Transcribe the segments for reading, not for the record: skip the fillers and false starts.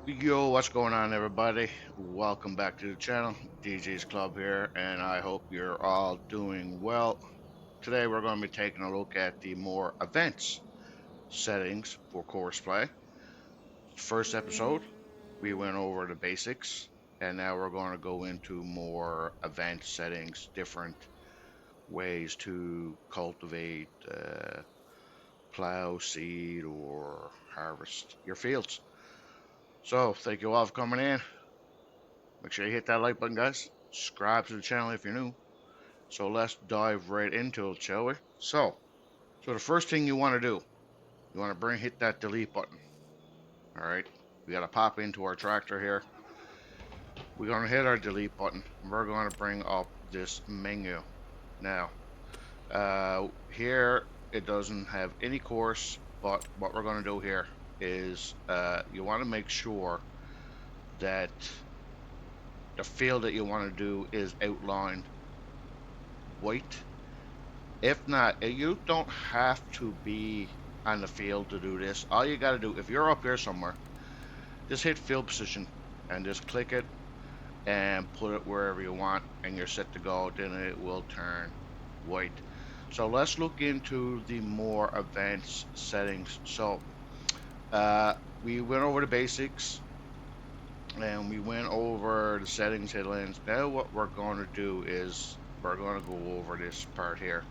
Yo, what's going on, everybody? Welcome back to the channel. DJ's Club here, and I hope you're all doing well. Today, we're going to be taking a look at the more advanced settings for CoursePlay. First episode, we went over the basics, and now we're going to go into more advanced settings, different ways to cultivate, plow, seed, or harvest your fields. So, thank you all for coming in. Make sure you hit that like button, guys. Subscribe to the channel if you're new. So let's dive right into it, shall we? So the first thing you want to do, you want to hit that delete button. All right, we got to pop into our tractor here. We're going to hit our delete button. And we're going to bring up this menu. Now, here it doesn't have any course, but what we're going to do here is you want to make sure that the field that you want to do is outlined white. If not, you don't have to be on the field to do this. All you got to do, if you're up here somewhere, just hit field position and just click it and put it wherever you want, and you're set to go. Then it will turn white. So let's look into the more advanced settings. So we went over the basics and we went over the settings, headlands. Now what we're going to do is we're going to go over this part here.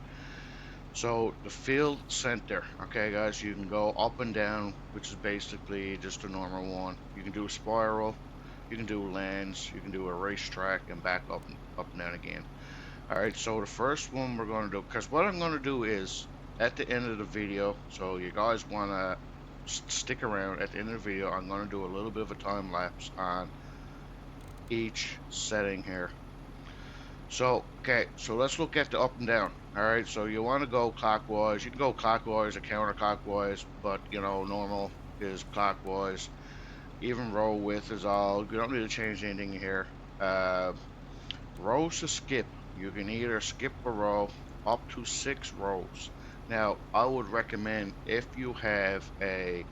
So the field center, okay guys, you can go up and down, which is basically just a normal one. You can do a spiral, you can do lands, you can do a racetrack, and back up and down again. Alright, so the first one we're going to do, because what I'm going to do is, at the end of the video, so you guys want to stick around at the end of the video, I'm going to do a little bit of a time lapse on each setting here. So, okay, so let's look at the up and down. All right, so you want to go clockwise. You can go clockwise or counterclockwise, but you know, normal is clockwise. Even row width is all. You don't need to change anything here. Rows to skip. You can either skip a row up to 6 rows. Now, I would recommend if you have a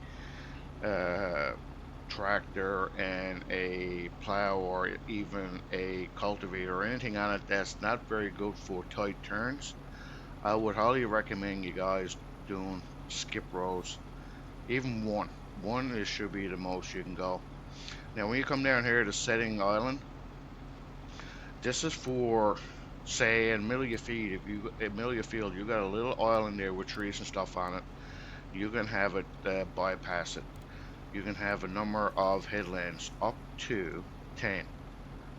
tractor and a plow or even a cultivator or anything on it that's not very good for tight turns, I would highly recommend you guys doing skip rows. Even one is should be the most you can go. Now when you come down here to setting island, this is for, say, in the middle of your feed. If you in the middle of your field you got a little island there with trees and stuff on it, you can have it bypass it. You can have a number of headlands up to 10.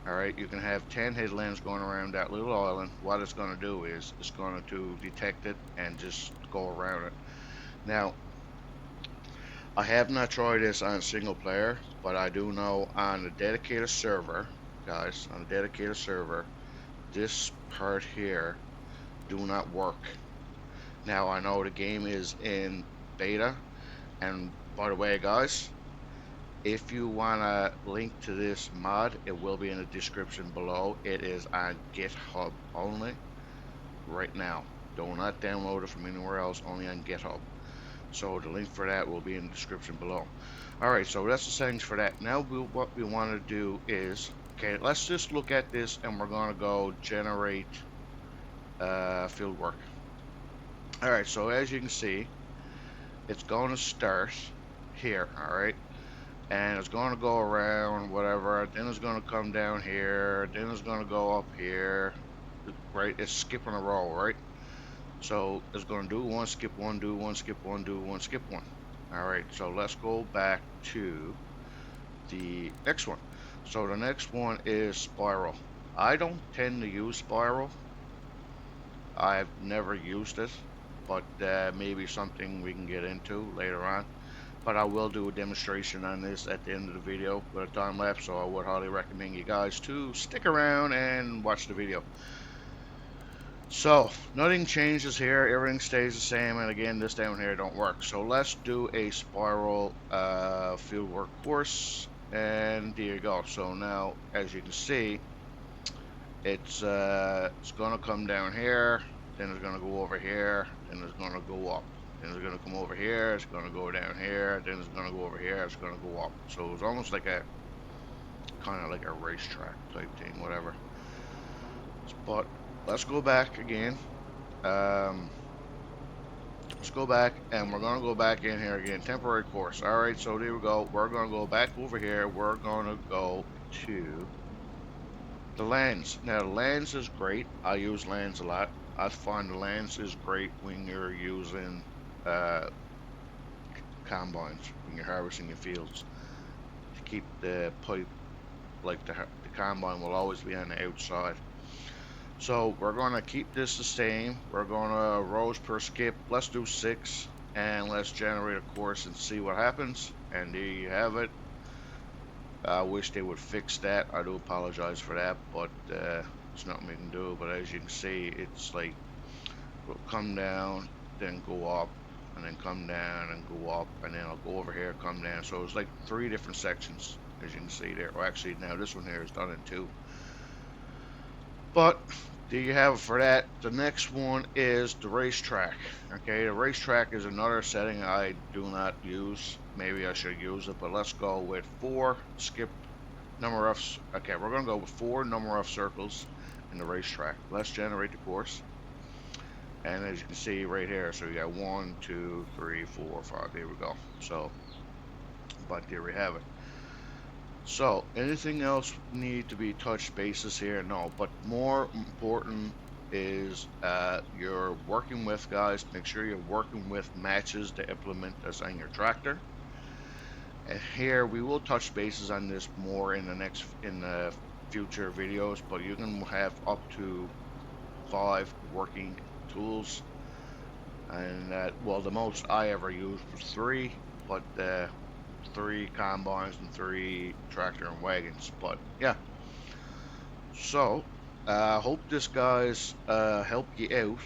Alright, you can have 10 headlands going around that little island. What it's going to do is it's going to detect it and just go around it. Now, I have not tried this on single player, but I do know on a dedicated server, guys, on a dedicated server, this part here do not work. Now, I know the game is in beta, and by the way, guys, if you want to link to this mod, it will be in the description below. It is on GitHub only right now. Do not download it from anywhere else, only on GitHub. So the link for that will be in the description below. Alright, so that's the settings for that. Now what we want to do is, okay, let's just look at this and we're going to go generate field work. Alright, so as you can see, it's going to start here, alright? And it's going to go around whatever, then it's going to come down here, then it's going to go up here, right? It's skipping a row, right? So it's going to do one, skip one, do one, skip one, do one, skip one. All right, so let's go back to the next one. So the next one is spiral. I don't tend to use spiral. I've never used it, but maybe something we can get into later on. But I will do a demonstration on this at the end of the video with a time lapse, so I would highly recommend you guys to stick around and watch the video. So nothing changes here, everything stays the same, and again this down here don't work. So let's do a spiral fieldwork course, and there you go. So now as you can see, it's gonna come down here, then it's gonna go over here, then it's gonna go up. then it's going to come over here, it's going to go down here, then it's going to go over here, it's going to go up. So it's almost like a kind of like a racetrack type thing, whatever. But let's go back again. Let's go back, and we're going to go back in here again. Temporary course. All right, so there we go. We're going to go back over here. We're going to go to the lens. Now, the lens is great. I use lens a lot. I find the lens is great when you're using combines, when you're harvesting your fields. To keep the pipe, like the combine will always be on the outside. So we're going to keep this the same. We're going to rows per skip. Let's do 6, and let's generate a course and see what happens. And there you have it. I wish they would fix that. I do apologize for that, but there's nothing we can do. But as you can see, it's like we'll come down, then go up, and then come down and go up, and then I'll go over here, come down. So it's like 3 different sections, as you can see there. Well, actually, now this one here is done in 2. But there you have it for that. The next one is the racetrack. Okay, the racetrack is another setting I do not use. Maybe I should use it, but let's go with 4 skip number of. Okay, we're gonna go with 4 number of circles in the racetrack. Let's generate the course. And as you can see right here, so you got 1, 2, 3, 4, 5. There we go. So, but there we have it. So, anything else need to be touched bases here? No, but more important is you're working with, guys, make sure you're working with matches to implement this on your tractor. And here we will touch bases on this more in the future videos, but you can have up to 5 working tools, and well, the most I ever used was 3, but 3 combines and 3 tractor and wagons. But yeah, so hope this guys helped you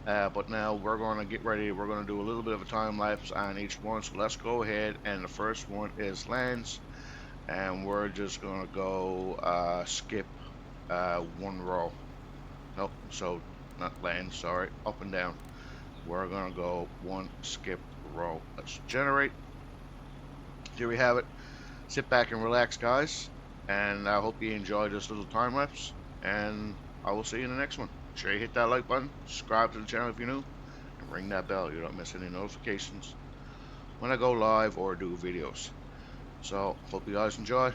out. But now we're going to get ready. We're going to do a little bit of a time lapse on each one, so let's go ahead. And the first one is lands, and we're just going to go skip 1 row. Nope, so not land, sorry, up and down. We're going to go 1 skip row. Let's generate. Here we have it. Sit back and relax, guys, and I hope you enjoyed this little time lapse, and I will see you in the next one. Make sure you hit that like button, subscribe to the channel if you're new, and ring that bell. You don't miss any notifications when I go live or do videos. So hope you guys enjoy.